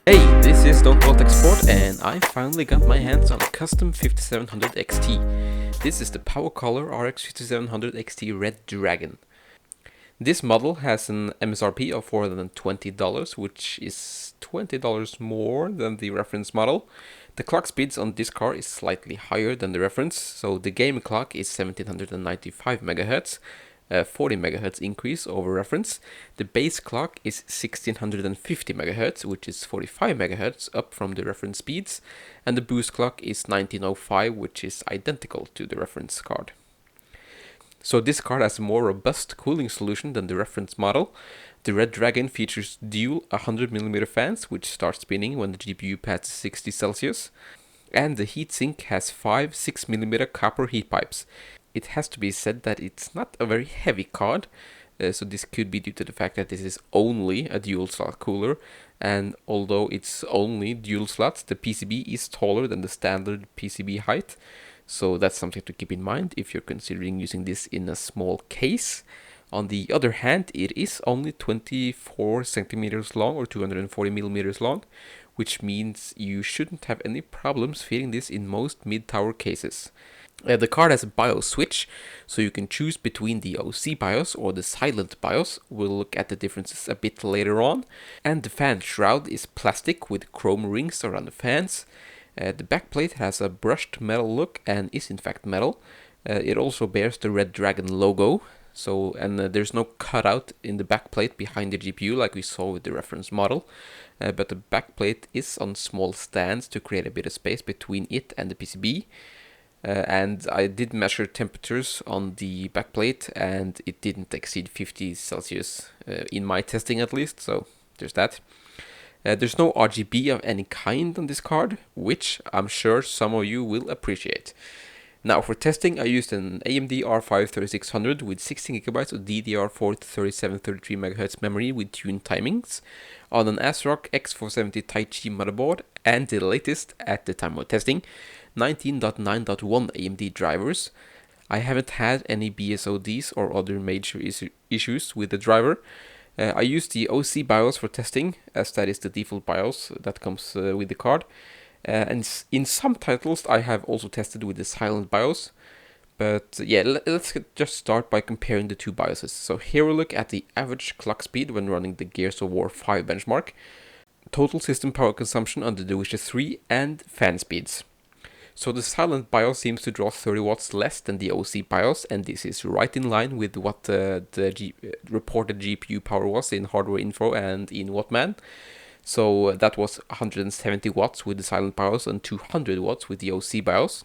Hey, this is Untitled Chapter and I finally got my hands on a custom 5700 XT. This is the PowerColor RX 5700 XT Red Dragon. This model has an MSRP of $420, which is $20 more than the reference model. The clock speeds on this car is slightly higher than the reference, so the game clock is 1795 MHz, a 40 MHz increase over reference. The base clock is 1650 MHz, which is 45 MHz up from the reference speeds, and the boost clock is 1905, which is identical to the reference card. So this card has a more robust cooling solution than the reference model. The Red Dragon features dual 100mm fans, which start spinning when the GPU passes 60 Celsius, and the heatsink has 5 6mm copper heat pipes. It has to be said that it's not a very heavy card, so this could be due to the fact that this is only a dual slot cooler, and although it's only dual slots, the PCB is taller than the standard PCB height, so that's something to keep in mind if you're considering using this in a small case. On the other hand, it is only 24 centimeters long or 240 millimeters long, which means you shouldn't have any problems fitting this in most mid-tower cases. The card has a BIOS switch, so you can choose between the OC BIOS or the silent BIOS. We'll look at the differences a bit later on. And the fan shroud is plastic with chrome rings around the fans. The backplate has a brushed metal look and is in fact metal. It also bears the Red Dragon logo. There's no cutout in the backplate behind the GPU like we saw with the reference model. But the backplate is on small stands to create a bit of space between it and the PCB. And I did measure temperatures on the backplate and it didn't exceed 50 Celsius in my testing at least, so there's that. There's no RGB of any kind on this card, which I'm sure some of you will appreciate. Now for testing, I used an AMD R5 3600 with 16GB of DDR4 3733 MHz memory with tuned timings on an ASRock X470 Taichi motherboard and the latest, at the time of testing, 19.9.1 AMD drivers. I haven't had any BSODs or other major issues with the driver. I used the OC BIOS for testing, as that is the default BIOS that comes with the card. And in some titles I have also tested with the silent BIOS. But yeah, let's just start by comparing the two BIOSes. So here we look at the average clock speed when running the Gears of War 5 benchmark, total system power consumption under the Wishes 3, and fan speeds. So the silent BIOS seems to draw 30 watts less than the OC BIOS, and this is right in line with what the reported GPU power was in Hardware Info and in Whatman. So that was 170 watts with the silent BIOS and 200 watts with the OC BIOS.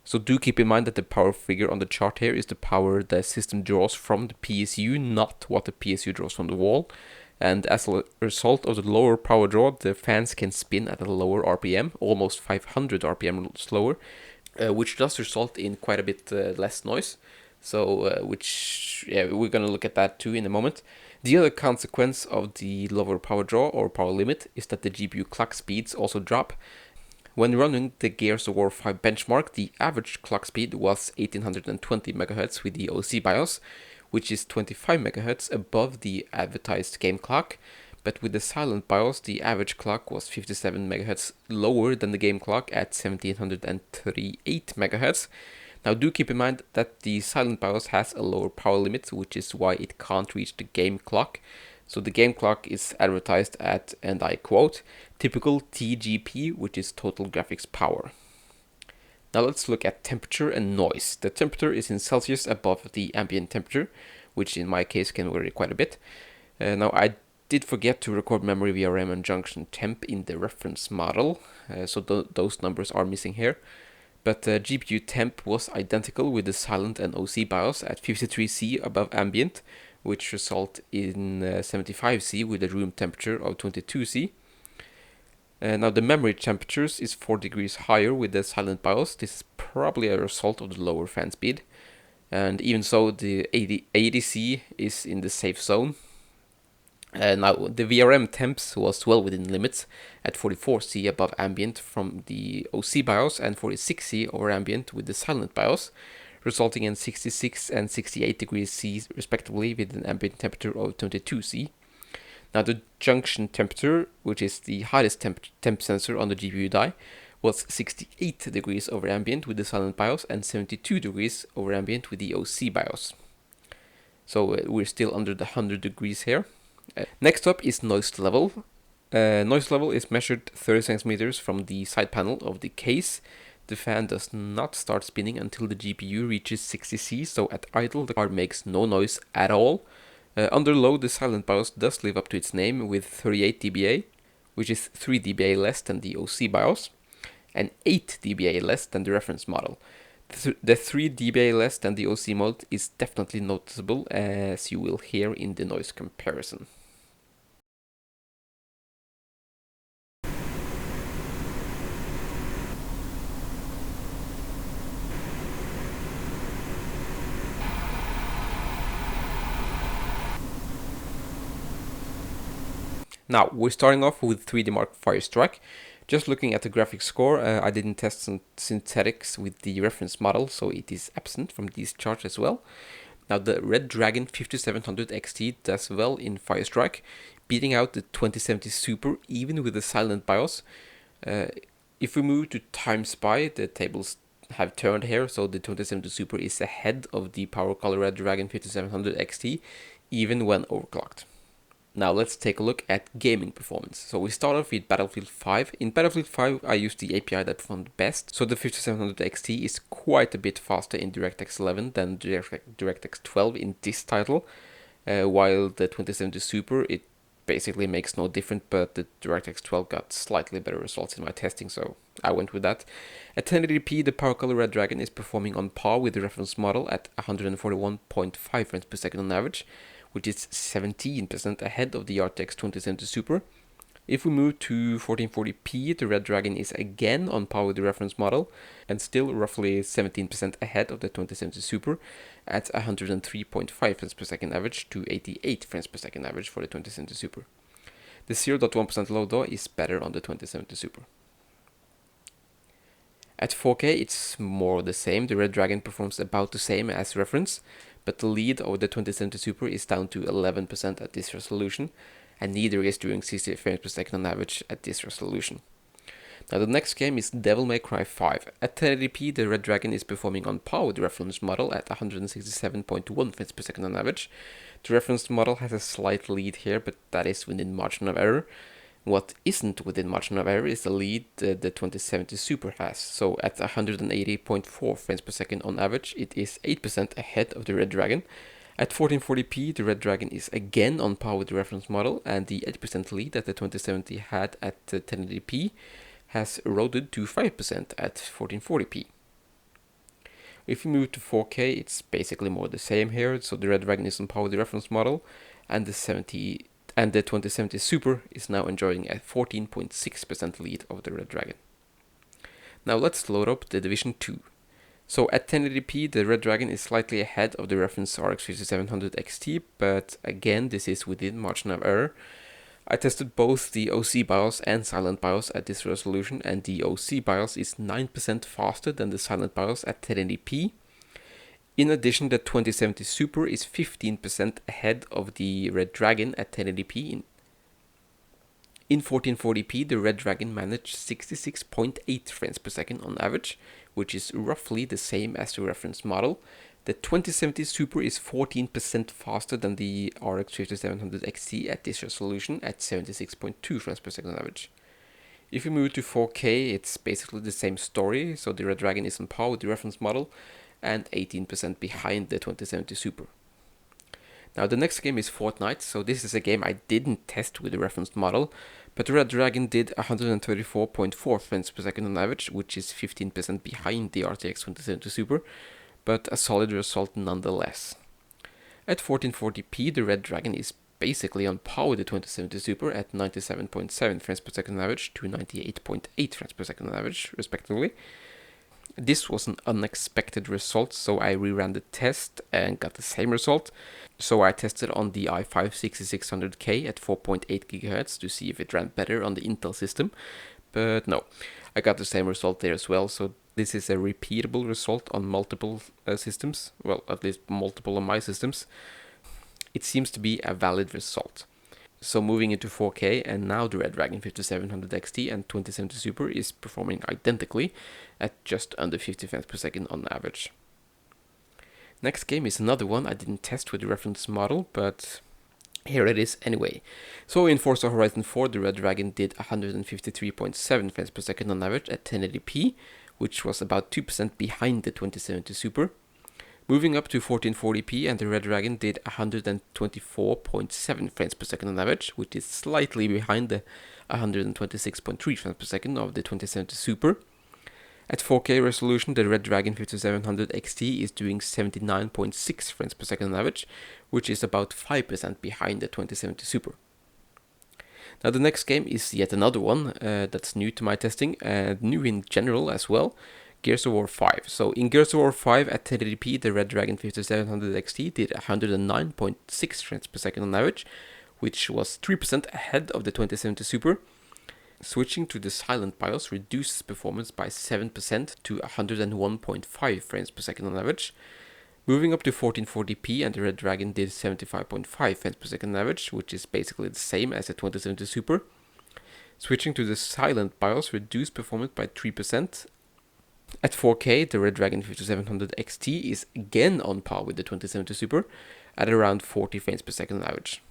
So do keep in mind that the power figure on the chart here is the power the system draws from the PSU, not what the PSU draws from the wall. And as a result of the lower power draw, the fans can spin at a lower RPM, almost 500 RPM slower, which does result in quite a bit less noise. So, we're going to look at that too in a moment. The other consequence of the lower power draw or power limit is that the GPU clock speeds also drop. When running the Gears of War 5 benchmark, the average clock speed was 1820 MHz with the OC BIOS, which is 25 MHz above the advertised game clock, but with the silent BIOS the average clock was 57 MHz lower than the game clock at 1738 MHz. Now do keep in mind that the silent BIOS has a lower power limit, which is why it can't reach the game clock. So the game clock is advertised at, and I quote, typical TGP, which is total graphics power. Now let's look at temperature and noise. The temperature is in Celsius above the ambient temperature, which in my case can vary quite a bit. Now I did forget to record memory VRM and junction temp in the reference model, so those numbers are missing here. But GPU temp was identical with the silent and OC BIOS at 53°C above ambient, which result in 75°C with a room temperature of 22°C. Now the memory temperatures is 4 degrees higher with the silent BIOS. This is probably a result of the lower fan speed. And even so, the 80°C is in the safe zone. Now the VRM temps was well within limits at 44°C above ambient from the OC BIOS and 46°C over ambient with the silent BIOS, resulting in 66 and 68 degrees C respectively with an ambient temperature of 22°C. Now the junction temperature, which is the highest temp sensor on the GPU die, was 68 degrees over ambient with the silent BIOS and 72 degrees over ambient with the OC BIOS. So we're still under the 100 degrees here. Next up is noise level. Noise level is measured 30 centimeters from the side panel of the case. The fan does not start spinning until the GPU reaches 60C, so at idle the card makes no noise at all. Under low, the silent BIOS does live up to its name with 38 dBA, which is 3 dBA less than the OC BIOS, and 8 dBA less than the reference model. The 3 dBA less than the OC mode is definitely noticeable, as you will hear in the noise comparison. Now, we're starting off with 3D Mark Firestrike. Just looking at the graphics score, I didn't test some synthetics with the reference model, so it is absent from these charts as well. Now, the Red Dragon 5700 XT does well in Firestrike, beating out the 2070 Super even with the silent BIOS. If we move to Time Spy, the tables have turned here, so the 2070 Super is ahead of the PowerColor Red Dragon 5700 XT, even when overclocked. Now let's take a look at gaming performance. So we start off with Battlefield 5. In Battlefield 5 I used the API that performed best, so the 5700 XT is quite a bit faster in DirectX 11 than DirectX 12 in this title, while the 2070 Super, it basically makes no difference, but the DirectX 12 got slightly better results in my testing, so I went with that. At 1080p, the PowerColor Red Dragon is performing on par with the reference model at 141.5 frames per second on average, which is 17% ahead of the RTX 2070 Super. If we move to 1440p, the Red Dragon is again on par with the reference model, and still roughly 17% ahead of the 2070 Super at 103.5 frames per second average to 88 frames per second average for the 2070 Super. The 0.1% low though is better on the 2070 Super. At 4K it's more the same, the Red Dragon performs about the same as reference, but the lead over the 2070 Super is down to 11% at this resolution, and neither is doing 60 frames per second on average at this resolution. Now the next game is Devil May Cry 5. At 1080p, the Red Dragon is performing on par with the reference model at 167.1 frames per second on average. The reference model has a slight lead here, but that is within margin of error. What isn't within margin of error is the lead the 2070 Super has. So at 180.4 frames per second on average, it is 8% ahead of the Red Dragon. At 1440p, the Red Dragon is again on par with the reference model, and the 8% lead that the 2070 had at 1080p has eroded to 5% at 1440p. If we move to 4K, it's basically more the same here. So the Red Dragon is on par with the reference model, and the 2070 Super is now enjoying a 14.6% lead over the Red Dragon. Now let's load up the Division 2. So at 1080p, the Red Dragon is slightly ahead of the reference RX 5700 XT, but again, this is within margin of error. I tested both the OC BIOS and silent BIOS at this resolution, and the OC BIOS is 9% faster than the silent BIOS at 1080p. In addition, the 2070 Super is 15% ahead of the Red Dragon at 1080p. In 1440p, the Red Dragon managed 66.8 frames per second on average, which is roughly the same as the reference model. The 2070 Super is 14% faster than the RX 5700 XT at this resolution at 76.2 frames per second on average. If we move to 4K, it's basically the same story, so the Red Dragon is on par with the reference model and 18% behind the 2070 Super. Now the next game is Fortnight, so this is a game I didn't test with the reference model, but the Red Dragon did 134.4 frames per second on average, which is 15% behind the RTX 2070 Super, but a solid result nonetheless. At 1440p, the Red Dragon is basically on par with the 2070 Super at 97.7 frames per second on average to 98.8 frames per second on average, respectively. This was an unexpected result, so I reran the test and got the same result. So I tested on the i5 6600K at 4.8 GHz to see if it ran better on the Intel system, but no, I got the same result there as well. So this is a repeatable result on multiple systems, well, at least multiple of my systems. It seems to be a valid result. So moving into 4K, and now the Red Dragon 5700 XT and 2070 Super is performing identically at just under 50 frames per second on average. Next game is another one I didn't test with the reference model, but here it is anyway. So in Forza Horizon 4, the Red Dragon did 153.7 frames per second on average at 1080p, which was about 2% behind the 2070 Super. Moving up to 1440p, and the Red Dragon did 124.7 frames per second on average, which is slightly behind the 126.3 frames per second of the 2070 Super. At 4K resolution, the Red Dragon 5700 XT is doing 79.6 frames per second on average, which is about 5% behind the 2070 Super. Now the next game is yet another one that's new to my testing, and new in general as well, Gears of War 5. So in Gears of War 5 at 1080p, the Red Dragon 5700 XT did 109.6 frames per second on average, which was 3% ahead of the 2070 Super. Switching to the silent BIOS reduces performance by 7% to 101.5 frames per second on average. Moving up to 1440p, and the Red Dragon did 75.5 frames per second on average, which is basically the same as the 2070 Super. Switching to the silent BIOS reduced performance by 3%. At 4K, the Red Dragon 5700 XT is again on par with the 2070 Super at around 40 frames per second on average.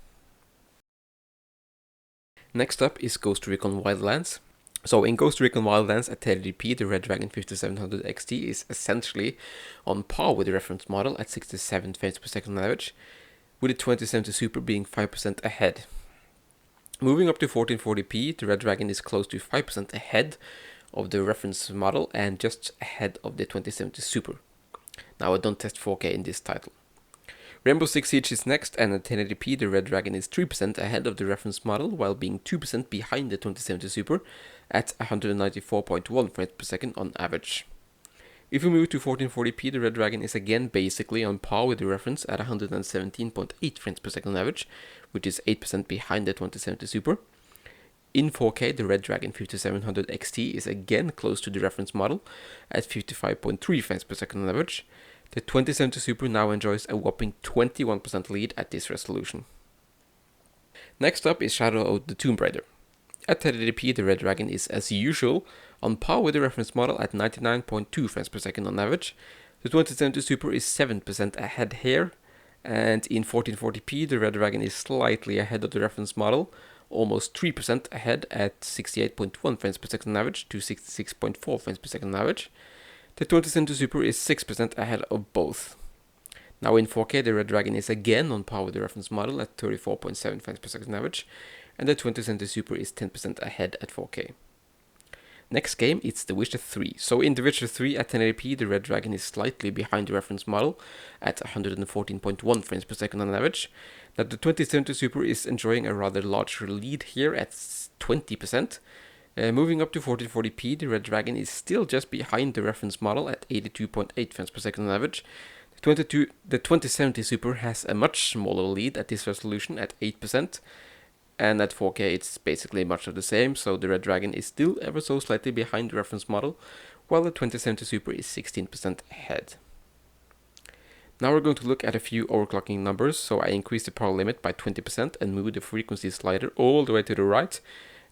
Next up is Ghost Recon Wildlands. So in Ghost Recon Wildlands at 1080p, the Red Dragon 5700 XT is essentially on par with the reference model at 67 frames per second on average, with the 2070 Super being 5% ahead. Moving up to 1440p, the Red Dragon is close to 5% ahead of the reference model and just ahead of the 2070 Super. Now I don't test 4K in this title. Rainbow Six Siege is next, and at 1080p the Red Dragon is 3% ahead of the reference model while being 2% behind the 2070 Super at 194.1 frames per second on average. If we move to 1440p, the Red Dragon is again basically on par with the reference at 117.8 frames per second on average, which is 8% behind the 2070 Super. In 4K, the Red Dragon 5700 XT is again close to the reference model at 55.3 frames per second on average. The 2070 Super now enjoys a whopping 21% lead at this resolution. Next up is Shadow of the Tomb Raider. At 1080p, the Red Dragon is, as usual, on par with the reference model at 99.2 frames per second on average. The 2070 Super is 7% ahead here, and in 1440p, the Red Dragon is slightly ahead of the reference model, almost 3% ahead at 68.1 frames per second on average to 66.4 frames per second on average. The 2070 Super is 6% ahead of both. Now in 4K, the Red Dragon is again on par with the reference model at 34.7 frames per second average, and the 2070 Super is 10% ahead at 4K. Next game, it's The Witcher 3. So in The Witcher 3 at 1080p, the Red Dragon is slightly behind the reference model at 114.1 frames per second on average. Now the 2070 Super is enjoying a rather larger lead here at 20%. Moving up to 1440p, the Red Dragon is still just behind the reference model at 82.8 frames per second on average. The 2070 Super has a much smaller lead at this resolution at 8%, and at 4K it's basically much of the same, so the Red Dragon is still ever so slightly behind the reference model, while the 2070 Super is 16% ahead. Now we're going to look at a few overclocking numbers. So I increased the power limit by 20% and moved the frequency slider all the way to the right.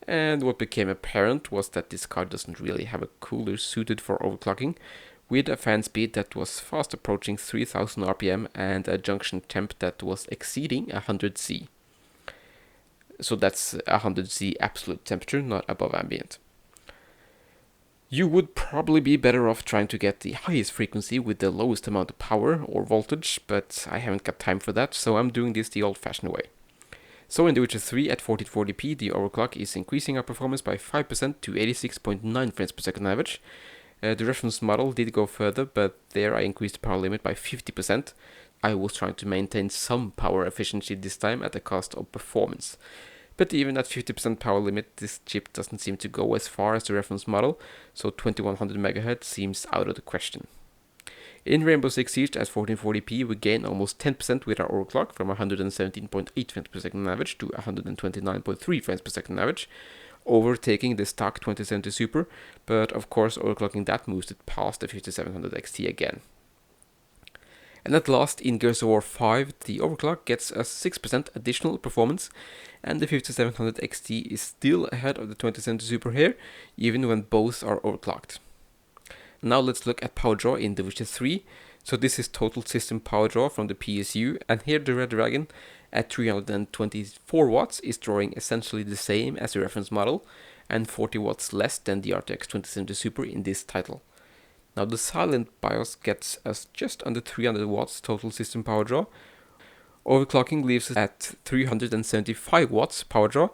And what became apparent was that this card doesn't really have a cooler suited for overclocking, with a fan speed that was fast approaching 3000 RPM and a junction temp that was exceeding 100 C. So that's 100 C absolute temperature, not above ambient. You would probably be better off trying to get the highest frequency with the lowest amount of power or voltage, but I haven't got time for that, so I'm doing this the old-fashioned way. So in The Witcher 3 at 1440p, the overclock is increasing our performance by 5% to 86.9 frames per second average. The reference model did go further, but there I increased the power limit by 50%. I was trying to maintain some power efficiency this time at the cost of performance. But even at 50% power limit, this chip doesn't seem to go as far as the reference model, so 2100 MHz seems out of the question. In Rainbow Six Siege at 1440p, we gain almost 10% with our overclock from 117.8 frames per second average to 129.3 frames per second average, overtaking the stock 2070 Super, but of course overclocking that moves it past the 5700 XT again. And at last, in Gears of War 5, the overclock gets us 6% additional performance, and the 5700 XT is still ahead of the 2070 Super here, even when both are overclocked. Now let's look at power draw in The Witcher 3. So this is total system power draw from the PSU, and here the Red Dragon at 324 watts is drawing essentially the same as the reference model, and 40 watts less than the RTX 2070 Super in this title. Now the silent BIOS gets us just under 300 watts total system power draw. Overclocking leaves us at 375 watts power draw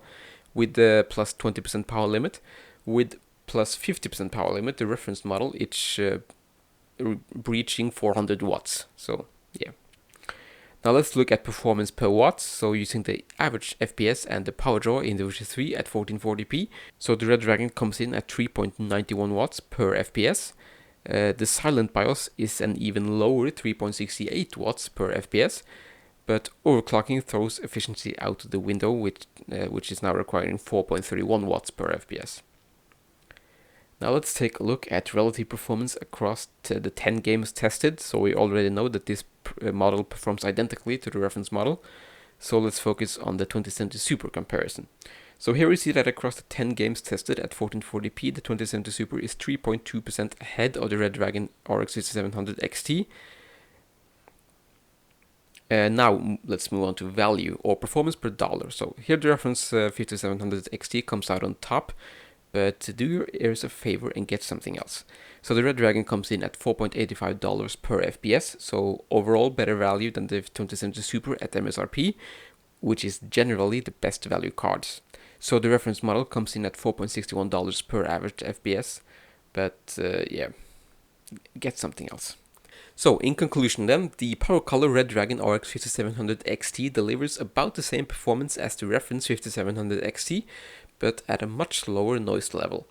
with the plus 20% power limit. With plus 50% power limit, the reference model, it's breaching 400 watts. So yeah. Now let's look at performance per watt. So using the average FPS and the power draw in The Witcher 3 at 1440p. So the Red Dragon comes in at 3.91 watts per FPS. The silent BIOS is an even lower 3.68 watts per FPS, but overclocking throws efficiency out the window, which is now requiring 4.31 watts per FPS. Now let's take a look at relative performance across the 10 games tested. So we already know that this model performs identically to the reference model. So let's focus on the 2070 Super comparison. So here we see that across the 10 games tested at 1440p, the 2070 Super is 3.2% ahead of the Red Dragon RX 5700 XT. Now let's move on to value or performance per dollar. So here the reference 5700 XT comes out on top, but do your ears a favor and get something else. So the Red Dragon comes in at $4.85 per FPS, so overall better value than the 2070 Super at MSRP, which is generally the best value cards. So the reference model comes in at $4.61 per average FPS, but yeah, get something else. So in conclusion then, the PowerColor Red Dragon RX 5700 XT delivers about the same performance as the reference 5700 XT, but at a much lower noise level.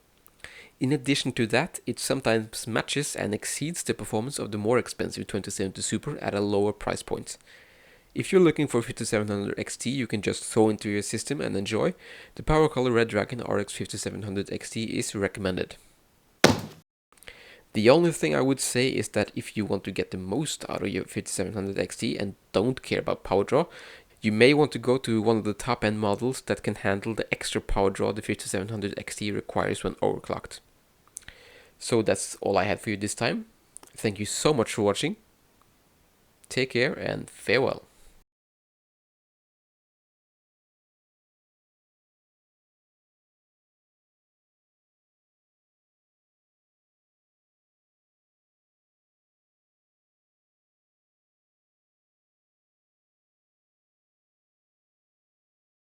In addition to that, it sometimes matches and exceeds the performance of the more expensive 2070 Super at a lower price point. If you're looking for 5700 XT you can just throw into your system and enjoy, the PowerColor Red Dragon RX 5700 XT is recommended. The only thing I would say is that if you want to get the most out of your 5700 XT and don't care about power draw, you may want to go to one of the top end models that can handle the extra power draw the 5700 XT requires when overclocked. So that's all I had for you this time. Thank you so much for watching. Take care and farewell.